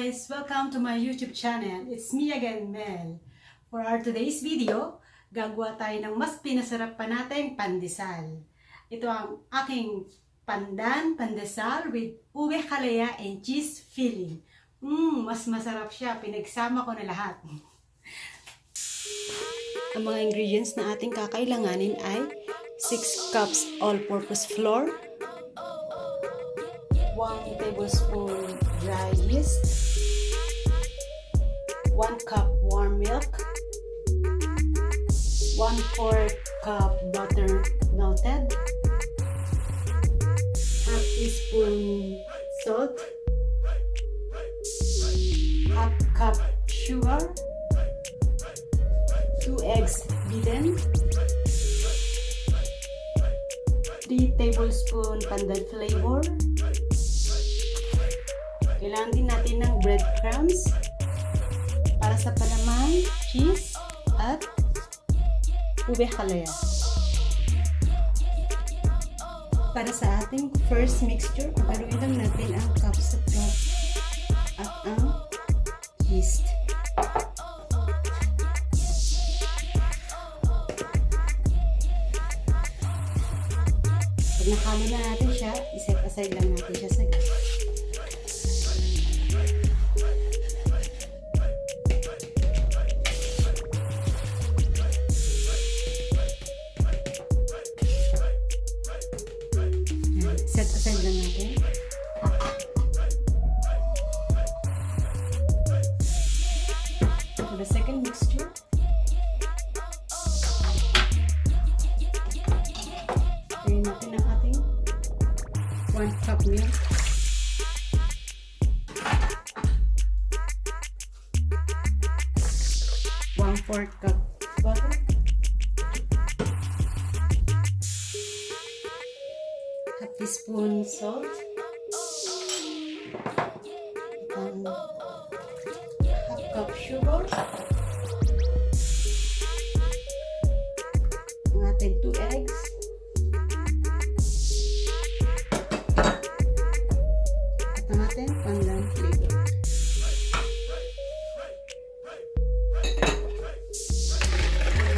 guys! Welcome to my YouTube channel. It's me again, Mel. For our today's video, gagawa tayo ng mas pinasarap pa nating pandesal. Ito ang aking pandan pandesal with ube halaya and cheese filling. Mas masarap siya. Pinagsama ko na lahat. Ang mga ingredients na ating kakailanganin ay 6 cups all-purpose flour, 1 tablespoon dry yeast, 1 cup warm milk, 1/4 cup butter melted, half teaspoon salt, half cup sugar, 2 eggs beaten, 3 tablespoon pandan flavor. Kailangan din natin ng breadcrumbs para sa palaman, cheese, at ube halaya. Para sa ating first mixture, haluin lang natin ang cups of flour at ang yeast. Pag nakalo na natin siya, iset aside lang natin siya sa gas. Set aside lang natin. For the second mixture, gawin natin ang ating 1 cup milk, 1/4 cup butter, half teaspoon salt, half cup sugar, ang ating 2 eggs, at ang ating pandan flavor.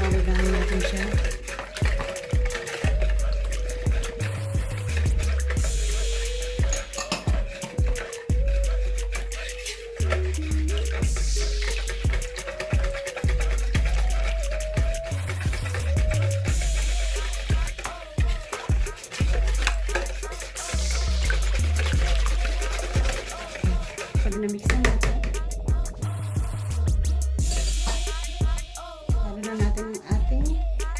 Hawagahan natin siya. Pag na-mix na natin, halo na natin ang ating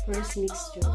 first mixture.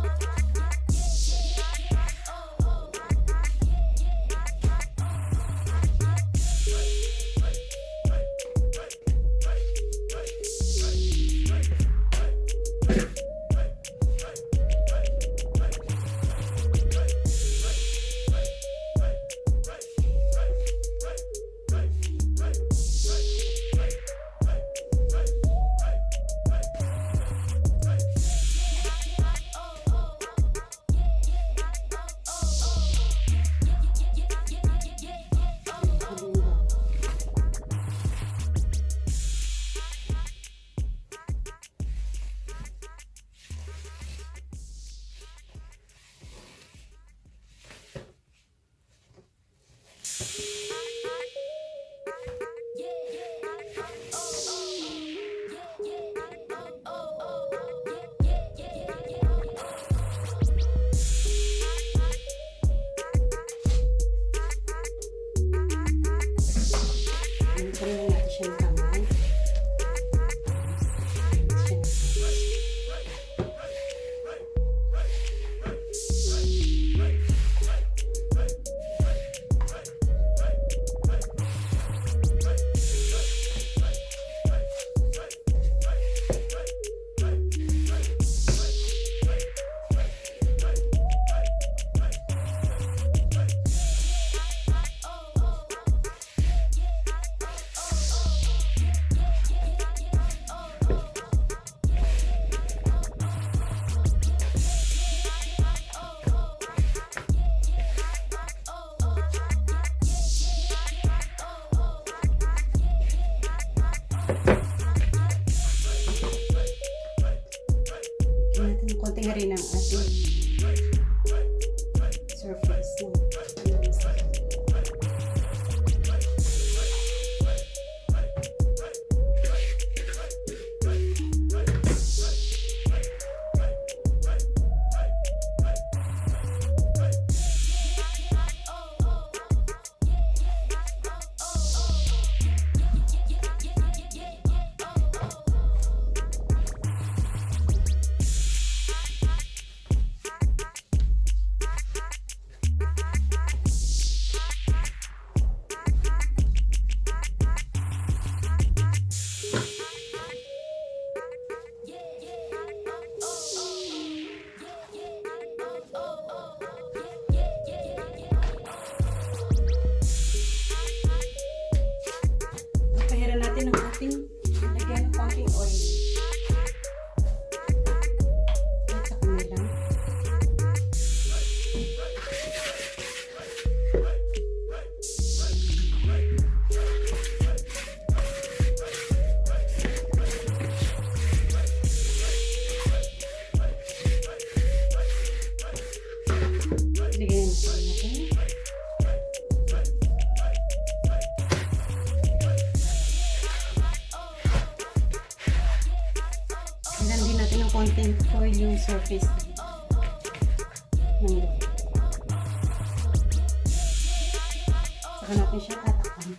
rin ang ating surface ng pandansal. Natin ang ating lagyan ng konting oil at sa kamay lang. Lagyan natin. Konting foil yung surface ng saka natin siya tatakpan.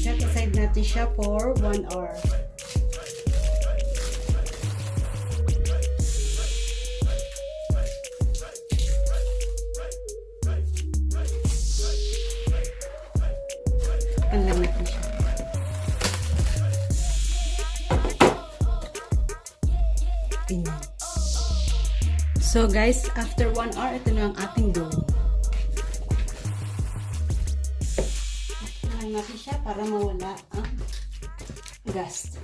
Set aside natin siya for 1 hour. Panlang natin siya. Ganyan. So guys, after 1 hour, ito na ang ating dough. Panlang natin siya para mawala ang gas.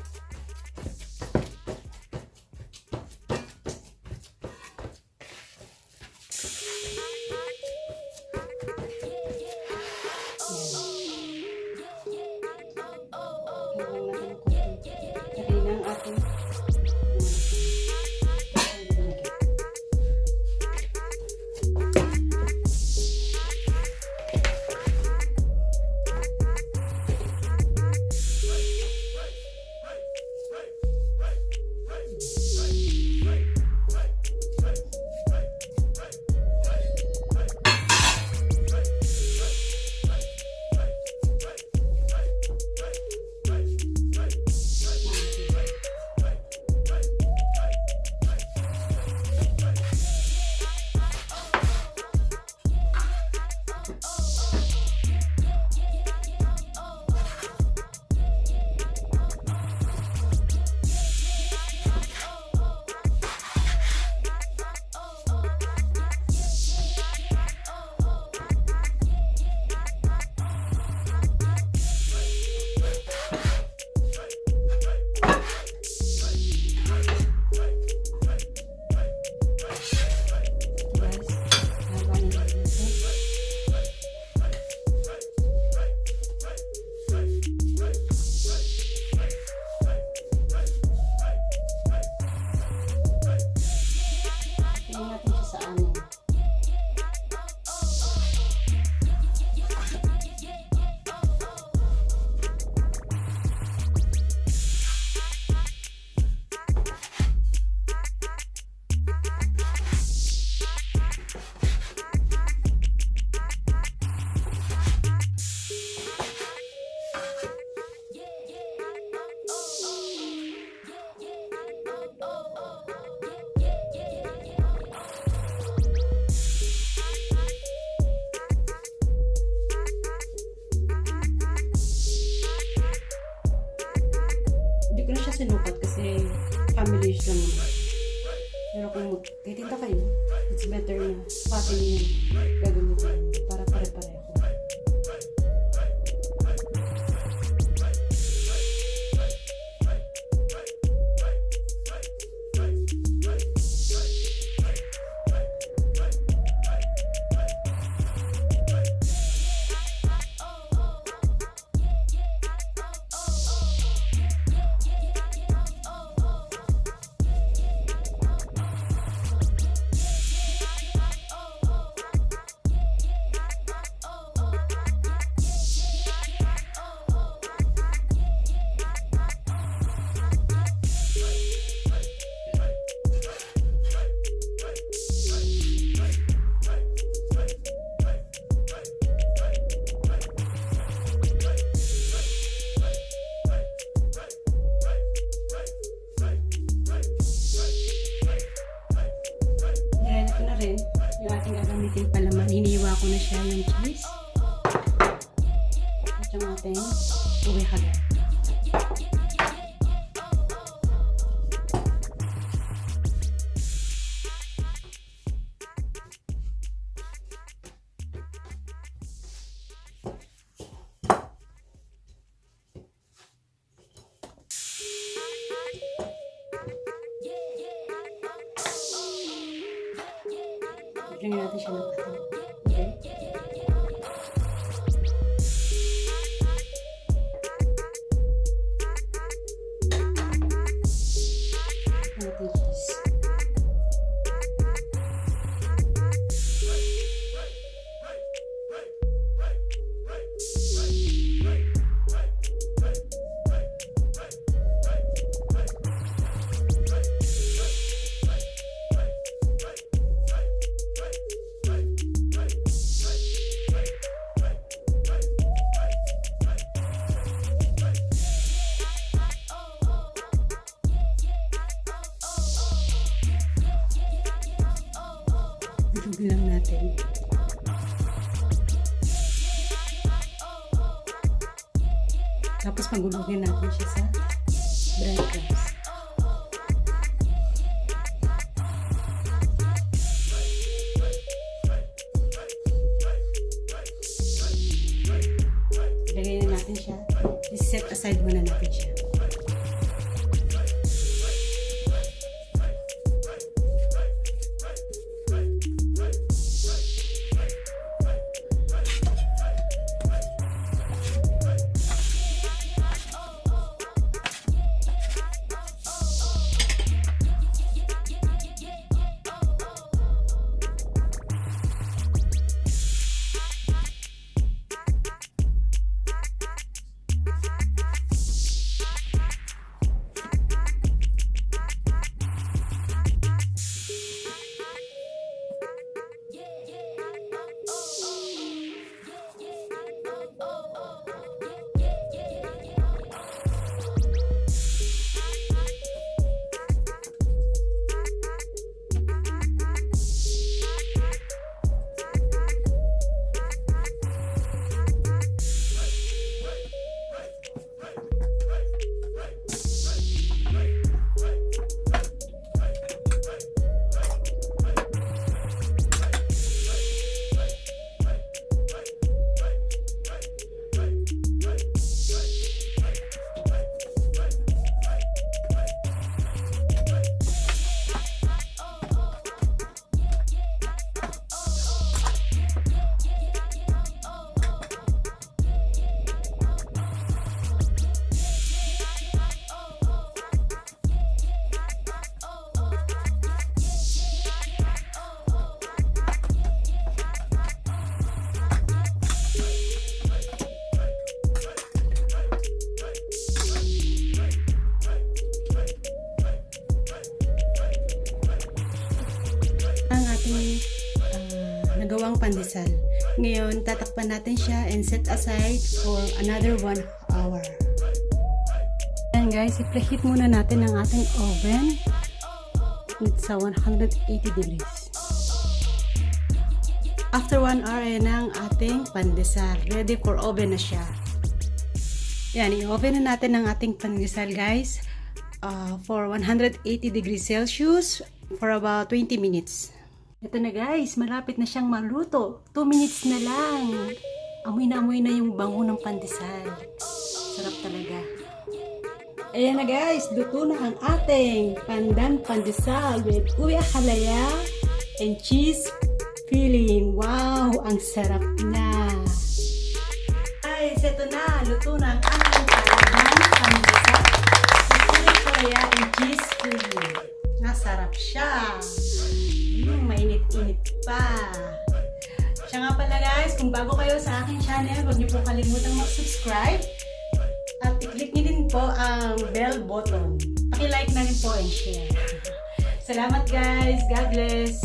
sinukat kasi family use lang naman. Pero kung titinda kayo, it's better na pati yung gagamitin para pare-pareho. ng cheese. At yung ating ube halaya. Lagyan natin siya ng pato. Okay? Natin cheese. Ilugin lang natin. Tapos pagulugin natin siya sa breadcrumbs. Ilagay na natin siya. I-set aside muna natin siya. Nagawang pandesal. Ngayon, tatakpan natin siya and set aside for another 1 hour. And guys, i-preheat muna natin ang ating oven sa 180 degrees. After 1 hour, ayan ang ating pandesal. Ready for oven na siya. Yan, i-oven na natin ang ating pandesal guys for 180 degrees Celsius for about 20 minutes. Ito na guys, malapit na siyang maluto. 2 minutes na lang. Amoy na yung bango ng pandesal. Sarap talaga. Ayan na guys, luto na ang ating pandan pandesal with ube halaya and cheese filling. Wow, ang sarap na. Guys, ito na. Luto na ang ating pandan pandesal with ube halaya and cheese filling. Nasarap siya. Mainit-init pa. Siya nga pala guys, kung bago kayo sa aking channel, huwag niyo po kalimutang mag-subscribe at i-click niyo din po ang bell button. Paki-like na rin po and share. Salamat guys. God bless.